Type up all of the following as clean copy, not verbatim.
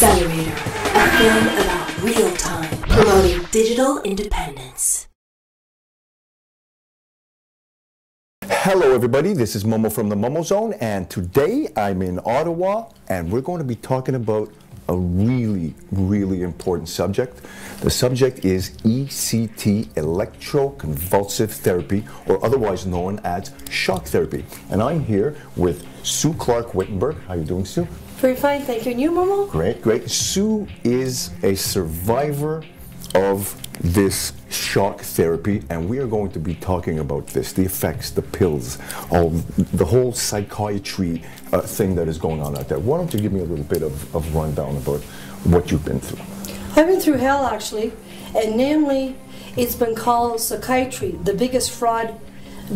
Accelerator, a film about real time, promoting digital independence. Hello everybody, this is Momo from the TheMomoZone, and today I'm in Ottawa and we're going to be talking about a really important subject. The subject is ECT, electroconvulsive therapy, or otherwise known as shock therapy. And I'm here with Sue Clark-Wittenberg. How are you doing, Sue? Very fine, thank you. And you, Momo? Great. Sue is a survivor of this shock therapy, and we are going to be talking about this, the effects, the pills, the whole psychiatry thing that is going on out there. Why don't you give me a little bit of rundown about what you've been through? I've been through hell, actually, and namely, it's been called psychiatry, the biggest fraud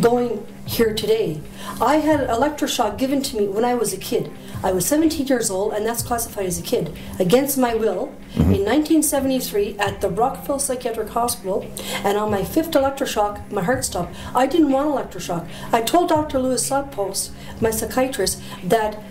going here today. I had electroshock given to me when I was a kid. I was 17 years old, and that's classified as a kid, against my will, in 1973 at the Rockville Psychiatric Hospital, and on my 5th electroshock, my heart stopped. I didn't want electroshock. I told Dr. Louis Sudpost, my psychiatrist, that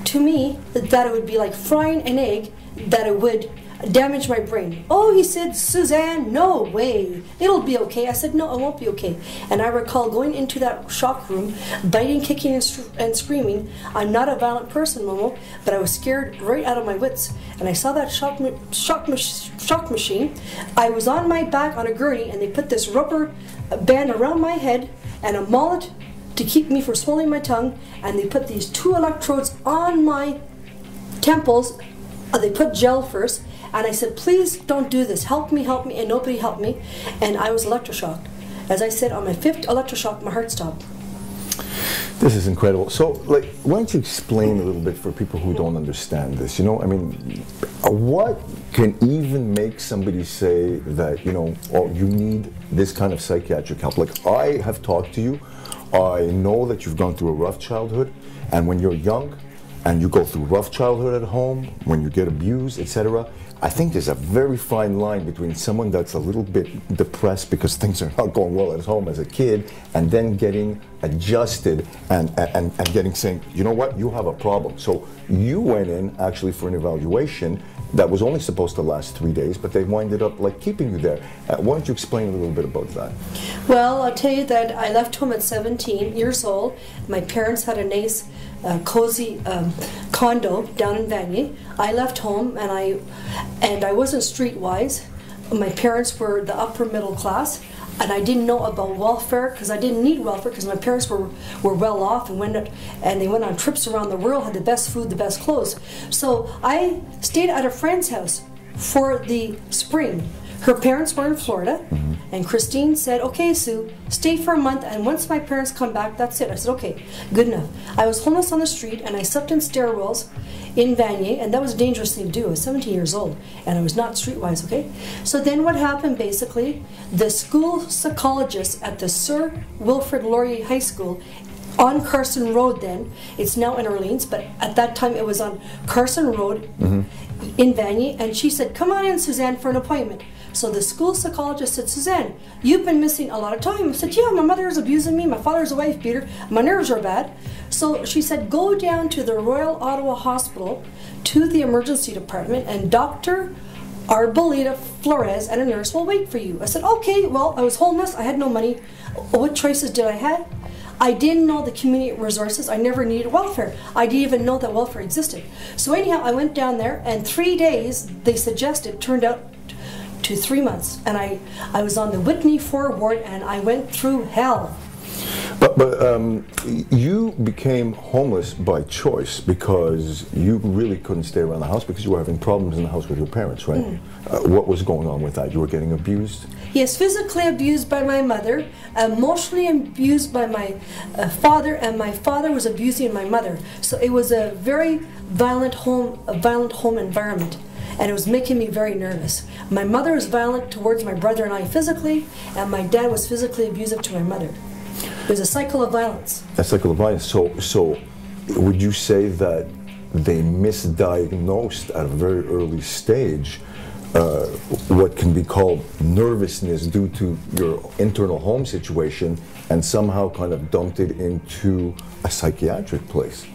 to me, that it would be like frying an egg, that it would damage my brain. Oh, he said, Suzanne, no way. It'll be okay. I said, no, it won't be okay. And I recall going into that shock room, biting, kicking, and screaming. I'm not a violent person, Momo, but I was scared right out of my wits. And I saw that shock machine. I was on my back on a gurney, and they put this rubber band around my head and a mallet to keep me from swallowing my tongue. And they put these 2 electrodes on my temples. They put gel first. And I said, please don't do this. Help me. And nobody helped me. And I was electroshocked. As I said, on my 5th electroshock, my heart stopped. This is incredible. So, why don't you explain a little bit for people who don't understand this? You know, I mean, what can even make somebody say that, oh, you need this kind of psychiatric help? Like, I have talked to you. I know that you've gone through a rough childhood. And when you're young, and you go through rough childhood at home, when you get abused, etc., I think there's a very fine line between someone that's a little bit depressed because things are not going well at home as a kid, and then getting adjusted and getting saying, you know what, you have a problem. So you went in actually for an evaluation that was only supposed to last 3 days, but they winded up keeping you there. Why don't you explain a little bit about that? Well, I'll tell you that I left home at 17 years old. My parents had a nice, cozy condo down in Vanier. I left home, and I wasn't streetwise. My parents were the upper middle class, and I didn't know about welfare because I didn't need welfare because my parents were well off and they went on trips around the world, had the best food, the best clothes. So I stayed at a friend's house for the spring. Her parents were in Florida, and Christine said, okay, Sue, stay for a month, and once my parents come back, that's it. I said, okay, good enough. I was homeless on the street, and I slept in stairwells in Vanier, and that was a dangerous thing to do. I was 17 years old, and I was not streetwise, okay? So then what happened, basically, the school psychologist at the Sir Wilfrid Laurier High School on Carson Road then, it's now in Orleans, but at that time it was on Carson Road in Vanier, and she said, come on in, Suzanne, for an appointment. So the school psychologist said, Suzanne, you've been missing a lot of time. I said, yeah, my mother is abusing me, my father's a wife beater, my nerves are bad. So she said, go down to the Royal Ottawa Hospital to the emergency department, and Dr. Arboleda Flores and a nurse will wait for you. I said, okay, well, I was homeless, I had no money. What choices did I have? I didn't know the community resources. I never needed welfare. I didn't even know that welfare existed. So anyhow, I went down there, and 3 days, they suggested, turned out to 3 months. And I was on the Whitney 4 ward, and I went through hell. But you became homeless by choice because you really couldn't stay around the house because you were having problems in the house with your parents, right? What was going on with that? You were getting abused? Yes, physically abused by my mother, emotionally abused by my father, and my father was abusing my mother. So it was a very violent home environment, and it was making me very nervous. My mother was violent towards my brother and I physically, and my dad was physically abusive to my mother. It was a cycle of violence. A cycle of violence. So would you say that they misdiagnosed at a very early stage what can be called nervousness due to your internal home situation and somehow kind of dumped it into a psychiatric place.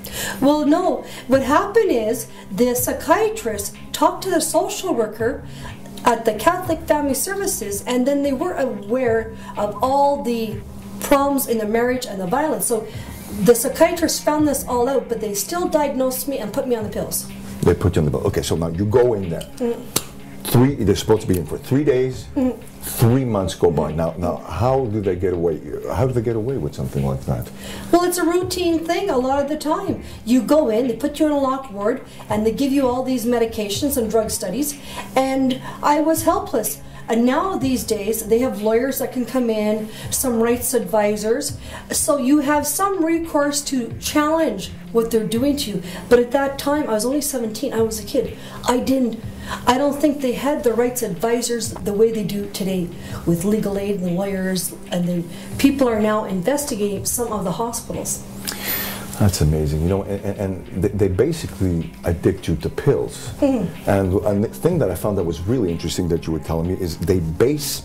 Well, no. What happened is the psychiatrist talked to the social worker at the Catholic Family Services, and then they were aware of all the problems in the marriage and the violence. So the psychiatrist found this all out, but they still diagnosed me and put me on the pills. They put you on the bill. Okay, so now you go in there. They're supposed to be in for 3 days. 3 months go by. Now, how do they get away? How do they get away with something like that? Well, it's a routine thing a lot of the time. You go in, they put you in a locked ward, and they give you all these medications and drug studies, and I was helpless. And now these days, they have lawyers that can come in, some rights advisors, so you have some recourse to challenge what they're doing to you. But at that time, I was only 17, I was a kid. I don't think they had the rights advisors the way they do today with legal aid and the lawyers, and the people are now investigating some of the hospitals. That's amazing, you know, and they basically addict you to pills. And the thing that I found that was really interesting that you were telling me is they base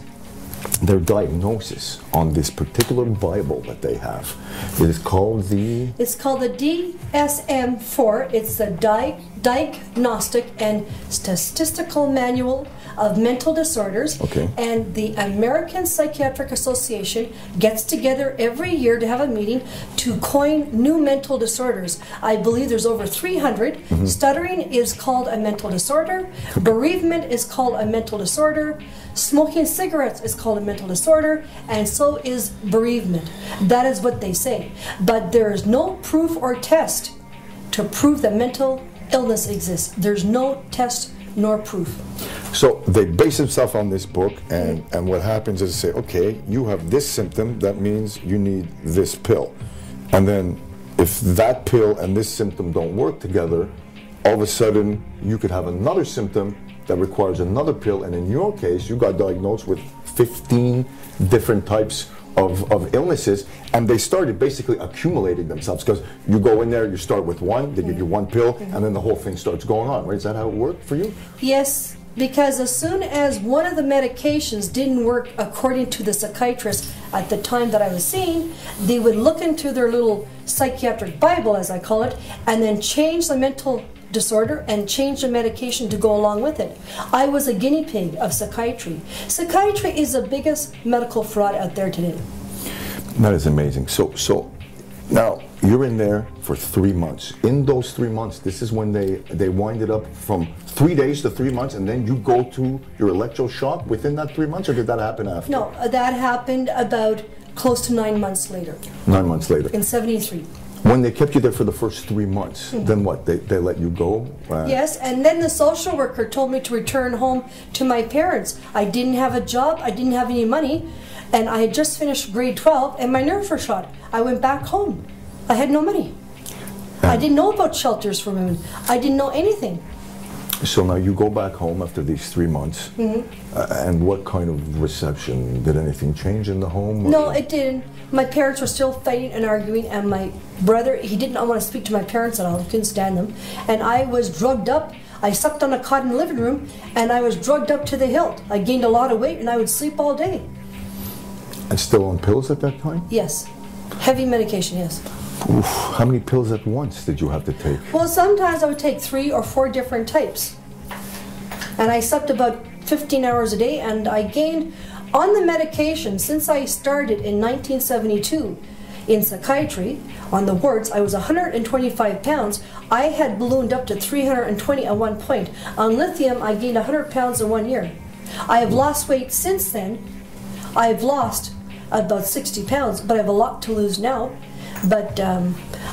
their diagnosis on this particular Bible that they have. It is called the... It's called the DSM-4. It's the Diagnostic and Statistical Manual of Mental Disorders. Okay. And the American Psychiatric Association gets together every year to have a meeting to coin new mental disorders. I believe there's over 300. Stuttering is called a mental disorder. Bereavement is called a mental disorder. Smoking cigarettes is called a mental disorder, and so is bereavement. That is what they say. But there is no proof or test to prove that mental illness exists. There's no test nor proof. So they base themselves on this book, and what happens is they say, okay, you have this symptom, that means you need this pill. And then if that pill and this symptom don't work together, all of a sudden you could have another symptom that requires another pill, and in your case, you got diagnosed with 15 different types of illnesses, and they started basically accumulating themselves, because you go in there, you start with one, they give you one pill, and then the whole thing starts going on, right? Is that how it worked for you? Yes, because as soon as one of the medications didn't work according to the psychiatrist at the time that I was seeing, they would look into their little psychiatric Bible, as I call it, and then change the mental disorder and change the medication to go along with it. I was a guinea pig of psychiatry. Psychiatry is the biggest medical fraud out there today. That is amazing. So now you're in there for 3 months. In those 3 months, this is when they wind it up from 3 days to 3 months, and then you go to your electroshock within that 3 months, or did that happen after? No, that happened about close to 9 months later. 9 months later. In 73. When they kept you there for the first 3 months, then what? They let you go? Yes, and then the social worker told me to return home to my parents. I didn't have a job, I didn't have any money, and I had just finished grade 12, and my nerves were shot. I went back home. I had no money. I didn't know about shelters for women. I didn't know anything. So now you go back home after these 3 months, and what kind of reception? Did anything change in the home? No, it didn't. My parents were still fighting and arguing, and my brother, he did not want to speak to my parents at all. He couldn't stand them. And I was drugged up. I slept on a cot in the living room, and I was drugged up to the hilt. I gained a lot of weight, and I would sleep all day. And still on pills at that time? Yes. Heavy medication, yes. Oof, how many pills at once did you have to take? Well, sometimes I would take 3 or 4 different types. And I slept about 15 hours a day, and I gained, on the medication, since I started in 1972 in psychiatry, on the wards, I was 125 pounds. I had ballooned up to 320 at one point. On lithium, I gained 100 pounds in 1 year. I have lost weight since then. I've lost about 60 pounds, but I have a lot to lose now. But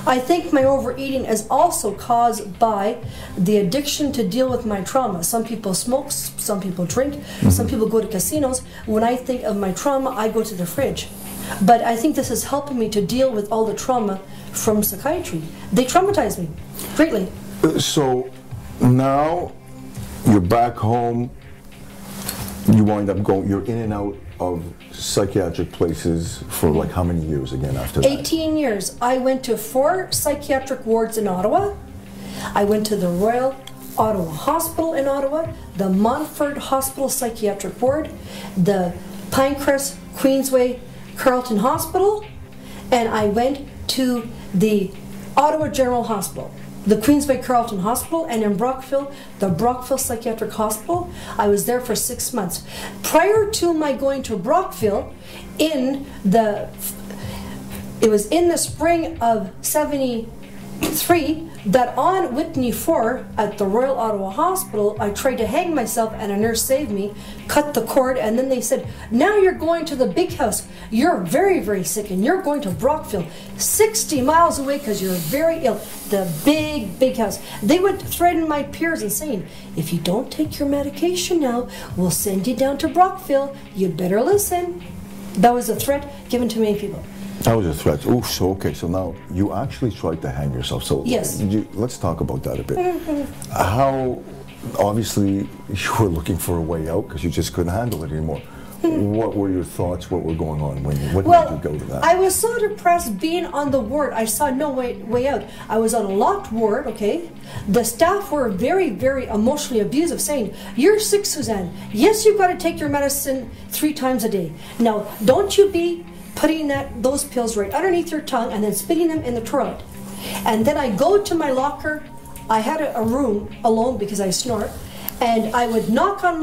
I think my overeating is also caused by the addiction to deal with my trauma. Some people smoke, some people drink, some people go to casinos. When I think of my trauma, I go to the fridge. But I think this is helping me to deal with all the trauma from psychiatry. They traumatize me greatly. So now you're back home, you wind up going, you're in and out of psychiatric places for like how many years again after that? 18 years. I went to 4 psychiatric wards in Ottawa. I went to the Royal Ottawa Hospital in Ottawa, the Montfort Hospital Psychiatric Ward, the Pinecrest Queensway Carleton Hospital, and I went to the Ottawa General Hospital, the Queensway Carleton Hospital, and in Brockville, the Brockville Psychiatric Hospital. I was there for 6 months. Prior to my going to Brockville, it was in the spring of 73 that on Whitney 4 at the Royal Ottawa Hospital, I tried to hang myself and a nurse saved me, cut the cord, and then they said, now you're going to the big house. You're very, very sick and you're going to Brockville, 60 miles away because you're very ill. The big, big house. They would threaten my peers and saying, if you don't take your medication now, we'll send you down to Brockville. You'd better listen. That was a threat given to many people. That was a threat. Oh, so okay. So now you actually tried to hang yourself. So yes. Let's talk about that a bit. How, obviously, you were looking for a way out because you just couldn't handle it anymore. What were your thoughts? What were going on when you? What made you go to that? I was so depressed being on the ward. I saw no way out. I was on a locked ward. Okay, the staff were very, very emotionally abusive, saying, "You're sick, Suzanne. Yes, you've got to take your medicine 3 times a day. Now, don't you be putting those pills right underneath your tongue and then spitting them in the toilet." And then I go to my locker. I had a room alone because I snore, and I would knock on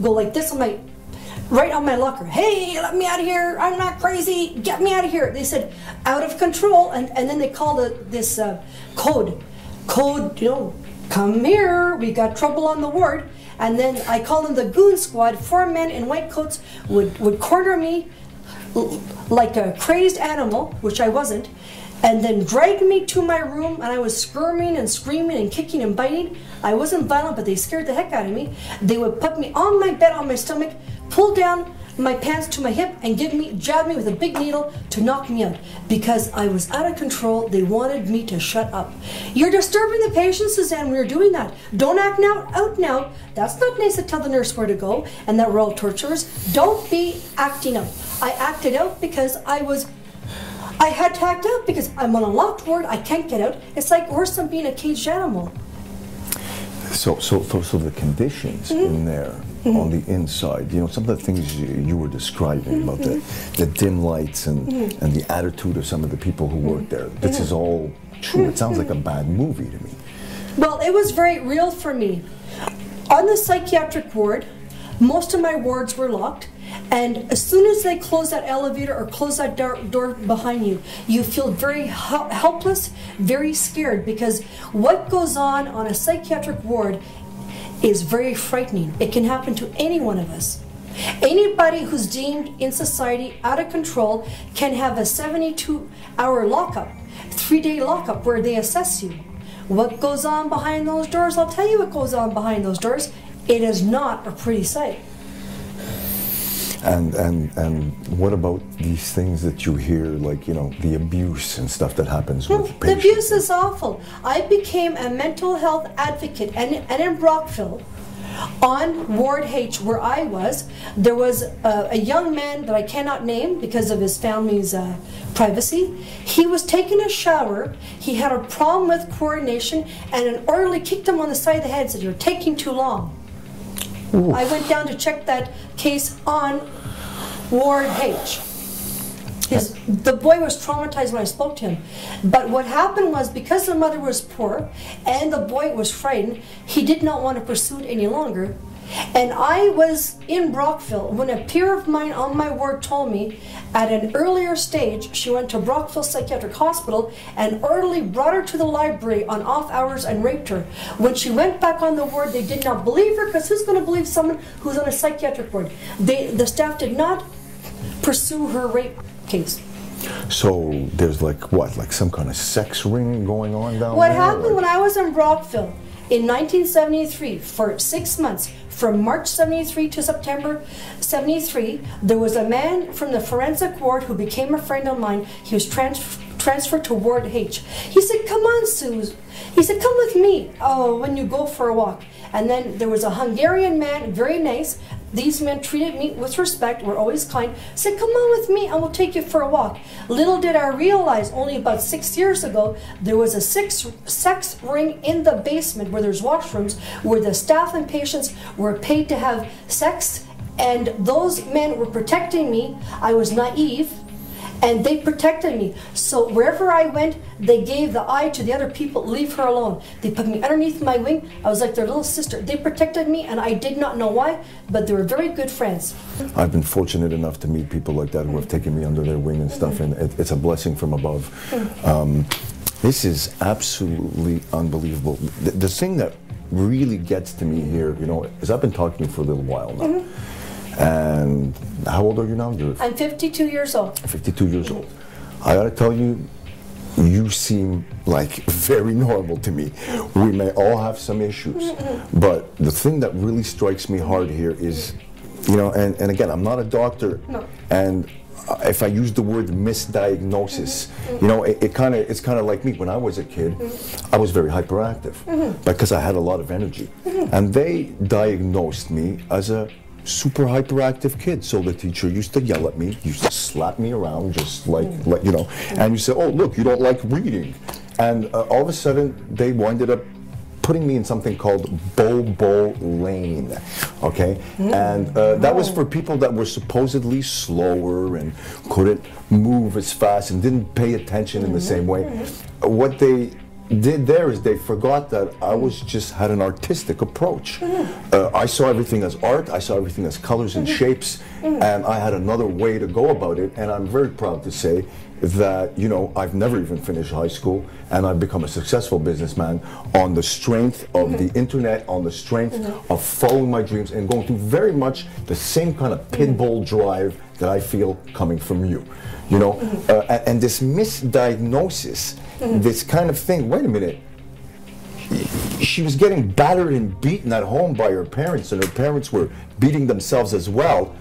go like this on right on my locker. Hey, let me out of here. I'm not crazy. Get me out of here. They said, out of control. And then they called this code, come here. We got trouble on the ward. And then I called them the goon squad. 4 men in white coats would corner me like a crazed animal, which I wasn't, and then drag me to my room, and I was squirming and screaming and kicking and biting. I wasn't violent, but they scared the heck out of me. They would put me on my bed on my stomach, pull down my pants to my hip, and jab me with a big needle to knock me out. Because I was out of control, they wanted me to shut up. You're disturbing the patient, Suzanne, when you're doing that. Don't act out now. That's not nice to tell the nurse where to go, and that we're all torturers. Don't be acting out. I acted out because I had to act out because I'm on a locked ward, I can't get out. It's like worse than being a caged animal. So the conditions in there, on the inside, some of the things you were describing about the dim lights and the attitude of some of the people who work there, this is all true. It sounds like a bad movie to me. Well, it was very real for me. On the psychiatric ward, most of my wards were locked, and as soon as they close that elevator or close that door behind you, you feel very helpless, very scared, because what goes on a psychiatric ward is very frightening. It can happen to any one of us. Anybody who's deemed in society out of control can have a 72-hour lockup, 3-day lockup where they assess you. What goes on behind those doors? I'll tell you what goes on behind those doors. It is not a pretty sight. And what about these things that you hear, like, the abuse and stuff that happens with patients? The abuse is awful. I became a mental health advocate, and in Brockville, on Ward H, where I was, there was a young man that I cannot name because of his family's privacy. He was taking a shower. He had a problem with coordination, and an orderly kicked him on the side of the head and said, "You're taking too long." Ooh. I went down to check that case on Ward H. The boy was traumatized when I spoke to him. But what happened was, because the mother was poor and the boy was frightened, he did not want to pursue it any longer. And I was in Brockville when a peer of mine on my ward told me at an earlier stage she went to Brockville Psychiatric Hospital and orderly brought her to the library on off hours and raped her. When she went back on the ward, they did not believe her, because who's going to believe someone who's on a psychiatric ward? The staff did not pursue her rape case. So there's like some kind of sex ring going on down there? What happened when I was in Brockville in 1973 for 6 months, from March 73 to September 73, there was a man from the forensic ward who became a friend of mine. He was transferred to Ward H. He said, "Come on, Sue." He said, "Come with me when you go for a walk." And then there was a Hungarian man, very nice. These men treated me with respect, were always kind, said, come on with me, I will take you for a walk. Little did I realize, only about 6 years ago, there was a sex ring in the basement where there's washrooms, where the staff and patients were paid to have sex, and those men were protecting me. I was naive, and they protected me. So wherever I went, they gave the eye to the other people, leave her alone. They put me underneath my wing. I was like their little sister. They protected me, and I did not know why, but they were very good friends. I've been fortunate enough to meet people like that who have taken me under their wing and stuff, and it's a blessing from above. This is absolutely unbelievable. The thing that really gets to me here, you know, is I've been talking to you for a little while now. And how old are you now? I'm 52 years old. 52 years old. I gotta tell you, you seem like very normal to me. We may all have some issues, but the thing that really strikes me hard here is, you know, and again, I'm not a doctor, and if I use the word misdiagnosis, you know, it's kind of like me. When I was a kid, I was very hyperactive because I had a lot of energy, and they diagnosed me as a super hyperactive kid. So the teacher used to yell at me, used to slap me around, just like you know, and you say, oh look, you don't like reading, and all of a sudden they winded up putting me in something called Bobo Lane, okay? And that was for people that were supposedly slower and couldn't move as fast and didn't pay attention in the same way. What they did there is they forgot that I was just had an artistic approach. I saw everything as art, I saw everything as colors and shapes, and I had another way to go about it, and I'm very proud to say that, you know, I've never even finished high school, and I've become a successful businessman on the strength of the internet, on the strength of following my dreams and going through very much the same kind of pitbull drive that I feel coming from you. You know, and this misdiagnosis, this kind of thing, wait a minute, she was getting battered and beaten at home by her parents, and her parents were beating themselves as well.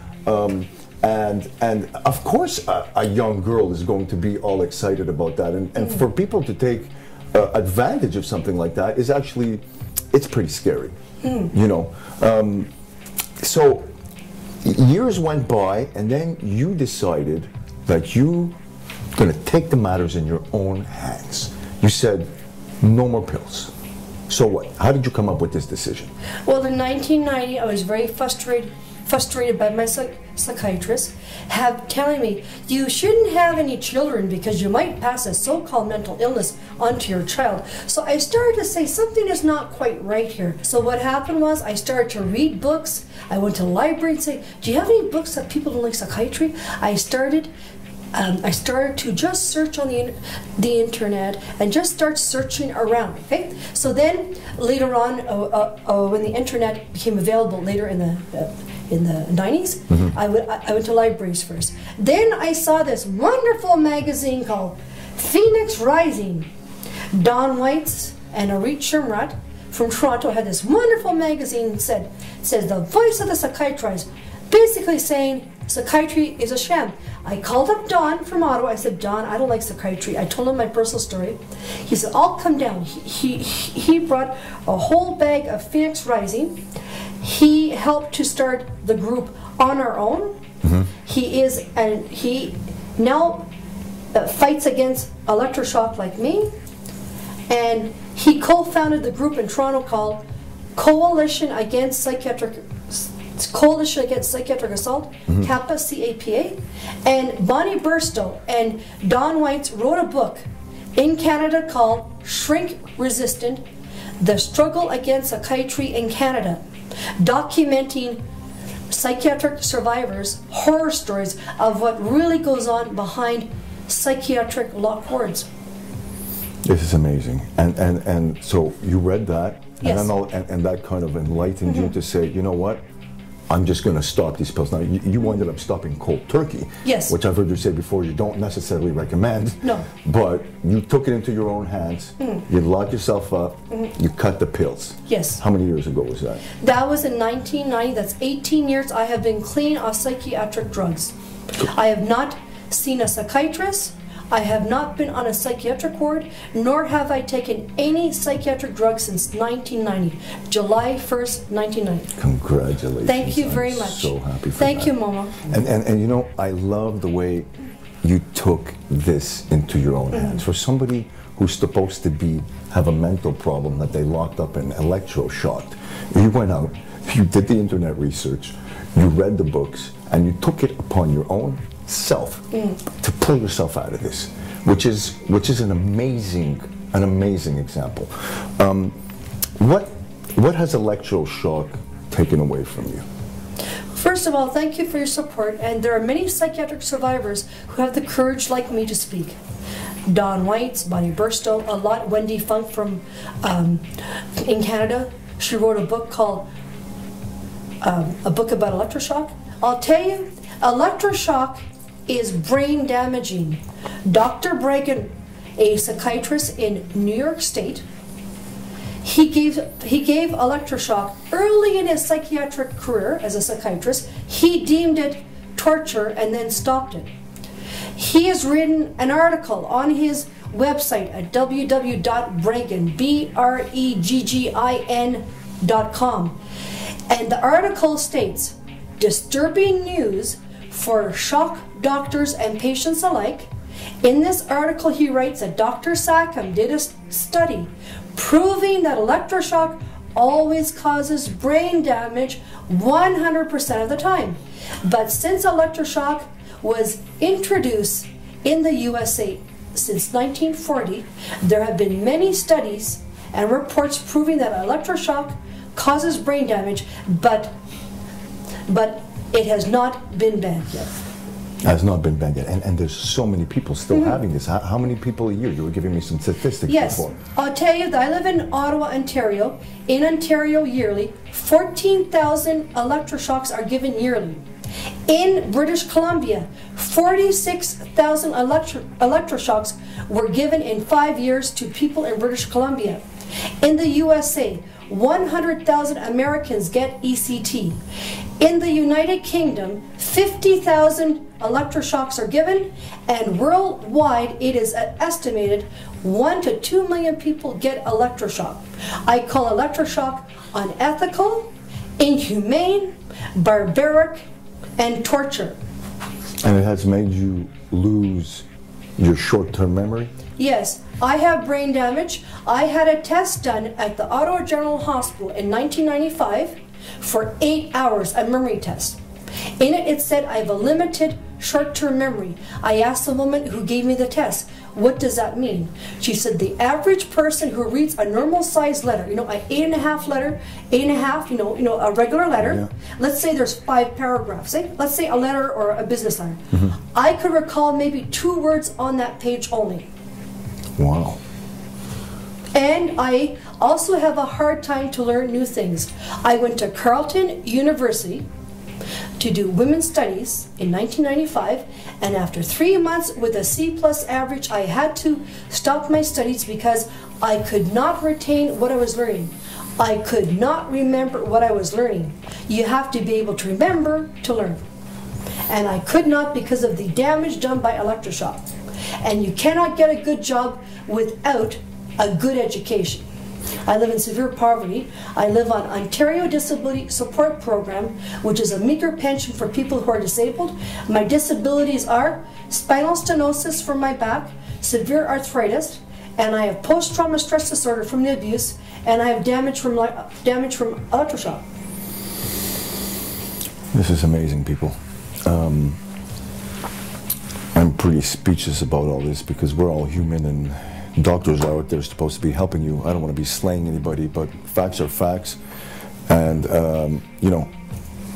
And of course a young girl is going to be all excited about that, and for people to take advantage of something like that is actually, it's pretty scary, you know. So years went by, and then you decided that you going to take the matters in your own hands. You said, no more pills. So what? How did you come up with this decision? Well, in 1990, I was very frustrated by my psychiatrist telling me, you shouldn't have any children because you might pass a so-called mental illness onto your child. So I started to say something is not quite right here. So what happened was I started to read books. I went to the library and say, do you have any books that people don't like psychiatry? I started to just search on the internet and just start searching around. Okay, so then later on, when the internet became available later in the 90s, I went to libraries first. Then I saw this wonderful magazine called Phoenix Rising. Don White's and Arit Shimrat from Toronto had this wonderful magazine says the voice of the psychiatrist, basically saying psychiatry is a sham. I called up Don from Ottawa. I said, Don, I don't like psychiatry. I told him my personal story. He said, I'll come down. He brought a whole bag of Phoenix Rising. He helped to start the group On Our Own. He now fights against Electroshock like me. And he co-founded the group in Toronto called Coalition Against Psychiatric Assault, CAPA, C-A-P-A, and Bonnie Burstow and Don White wrote a book in Canada called Shrink Resistant, The Struggle Against Psychiatry in Canada, documenting psychiatric survivors' horror stories of what really goes on behind psychiatric locked wards. This is amazing. And so you read that, Yes. and that kind of enlightened you to say, you know what? I'm just going to stop these pills. Now, you ended up stopping cold turkey, Yes. which I've heard you say before you don't necessarily recommend. No. But you took it into your own hands. You locked yourself up. You cut the pills. Yes. How many years ago was that? That was in 1990. That's 18 years I have been clean of psychiatric drugs. I have not seen a psychiatrist. I have not been on a psychiatric ward, nor have I taken any psychiatric drugs since 1990, July 1st, 1990. Congratulations. Thank you very I'm much. So happy for Thank that. you, Momo. And you know, I love the way you took this into your own hands. For somebody who's supposed to have a mental problem that they locked up in electroshock, you went out, you did the internet research, you read the books, and you took it upon your own self to pull yourself out of this, which is an amazing example. What has electroshock taken away from you? First of all, thank you for your support, and there are many psychiatric survivors who have the courage like me to speak. Don White's, Bonnie Burstow, a lot, Wendy Funk from in Canada. She wrote a book called a book about electroshock. I'll tell you, electroshock is brain damaging. Dr. Bregan, a psychiatrist in New York State, he gave electroshock early in his psychiatric career as a psychiatrist. He deemed it torture and then stopped it. He has written an article on his website at www.breggin.com. And the article states, disturbing news for shock doctors and patients alike. In this article, he writes that Dr. Sackham did a study proving that electroshock always causes brain damage 100% of the time. But since electroshock was introduced in the USA since 1940, there have been many studies and reports proving that electroshock causes brain damage, but it has not been banned yet. Has not been banned yet, and there's so many people still having this. How many people a year? You were giving me some statistics before. I'll tell you that I live in Ottawa, Ontario. In Ontario yearly, 14,000 electroshocks are given yearly. In British Columbia, 46,000 electroshocks were given in 5 years to people in British Columbia. In the USA, 100,000 Americans get ECT. In the United Kingdom, 50,000 electroshocks are given, and worldwide it is estimated 1 to 2 million people get electroshock. I call electroshock unethical, inhumane, barbaric, and torture. And it has made you lose your short-term memory? Yes, I have brain damage. I had a test done at the Ottawa General Hospital in 1995 for 8 hours, a memory test. In it, it said I have a limited short-term memory. I asked the woman who gave me the test, what does that mean? She said the average person who reads a normal-sized letter, an 8.5 letter, 8.5, a regular letter. Let's say there's 5 paragraphs. Let's say a letter or a business letter. I could recall maybe 2 words on that page only. Wow. And I also have a hard time to learn new things. I went to Carleton University to do women's studies in 1995, and after 3 months with a C+ average, I had to stop my studies because I could not retain what I was learning. I could not remember what I was learning. You have to be able to remember to learn. And I could not because of the damage done by electroshock. And you cannot get a good job without a good education. I live in severe poverty. I live on Ontario Disability Support Program, which is a meager pension for people who are disabled. My disabilities are spinal stenosis from my back, severe arthritis, and I have post-traumatic stress disorder from the abuse, and I have damage from electroshock. This is amazing, people. I'm pretty speechless about all this because we're all human and doctors are out there supposed to be helping you. I don't want to be slaying anybody, but facts are facts. And,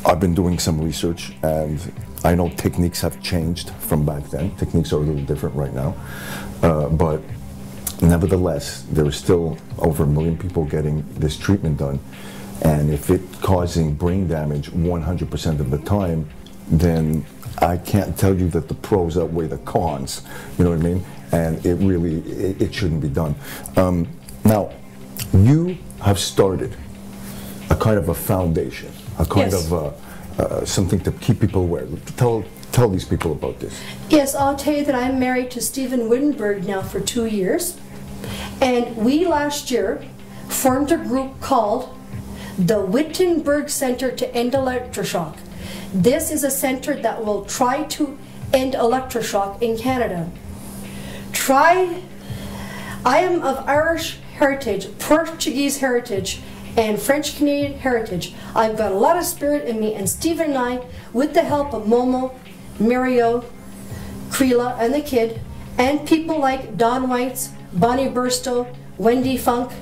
I've been doing some research and I know techniques have changed from back then. Techniques are a little different right now. But nevertheless, there are still over 1 million people getting this treatment done. And if it's causing brain damage 100% of the time, then I can't tell you that the pros outweigh the cons. You know what I mean? And it really, it shouldn't be done. Now, you have started a kind of a foundation, a kind of something to keep people aware. Tell tell these people about this. Yes, I'll tell you that I'm married to Stephen Wittenberg now for 2 years. And we last year formed a group called the Wittenberg Center to End Electroshock. This is a center that will try to end electroshock in Canada. I am of Irish heritage, Portuguese heritage, and French Canadian heritage. I've got a lot of spirit in me, and Stephen and I, with the help of Momo, Mario, Creela, and the kid, and people like Don Whites, Bonnie Burstow, Wendy Funk,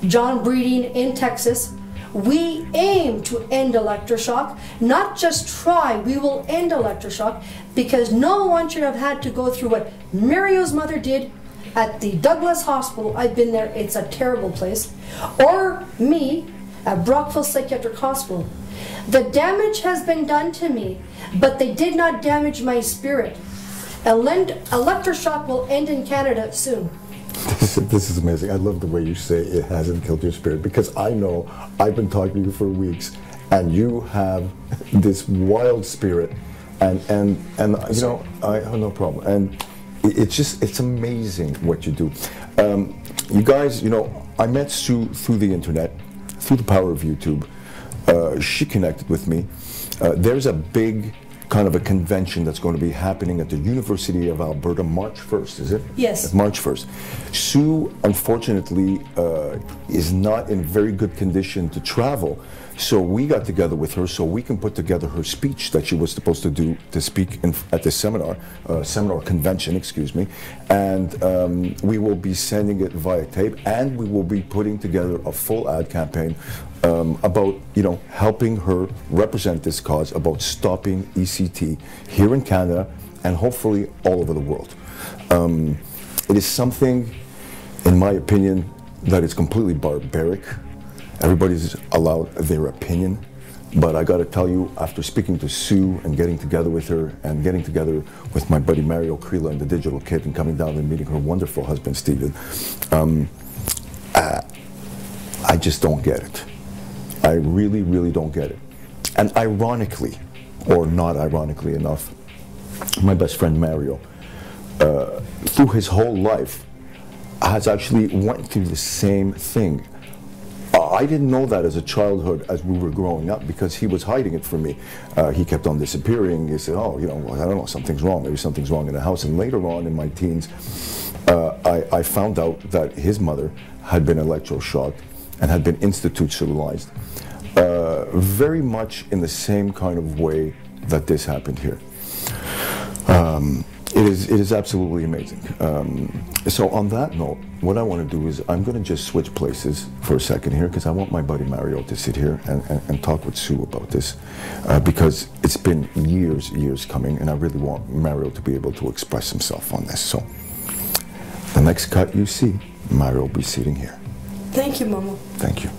John Breeding in Texas, we aim to end electroshock, not just try, we will end electroshock, because no one should have had to go through what Mario's mother did at the Douglas Hospital. I've been there, it's a terrible place. Or me at Brockville Psychiatric Hospital. The damage has been done to me, but they did not damage my spirit. Electroshock will end in Canada soon. This is amazing. I love the way you say it hasn't killed your spirit, because I know I've been talking to you for weeks, and you have this wild spirit, and you know, I have no problem. And it's amazing what you do. You guys, you know, I met Sue through the internet, through the power of YouTube. She connected with me. There's a big kind of a convention that's going to be happening at the University of Alberta March 1st, is it? Yes. March 1st. Sue, unfortunately, is not in very good condition to travel, so we got together with her so we can put together her speech that she was supposed to do to speak at the seminar convention, excuse me, and we will be sending it via tape, and we will be putting together a full ad campaign about, you know, helping her represent this cause, about stopping ECT here in Canada and hopefully all over the world. It is something, in my opinion, that is completely barbaric. Everybody's allowed their opinion, but I got to tell you, after speaking to Sue and getting together with her and getting together with my buddy Mario, Creela, and the Digital Kid, and coming down and meeting her wonderful husband Steven, I just don't get it. I really, really don't get it. And ironically, or not ironically enough, my best friend Mario, through his whole life, has actually went through the same thing. I didn't know that as a childhood, as we were growing up, because he was hiding it from me. He kept on disappearing. He said, oh, you know, I don't know, something's wrong. Maybe something's wrong in the house. And later on in my teens, I found out that his mother had been electroshocked and had been institutionalized, very much in the same kind of way that this happened here. It is absolutely amazing. So on that note, what I want to do is I'm going to just switch places for a second here, because I want my buddy Mario to sit here and talk with Sue about this, because it's been years coming, and I really want Mario to be able to express himself on this. So the next cut you see, Mario will be sitting here. Thank you, Momo. Thank you.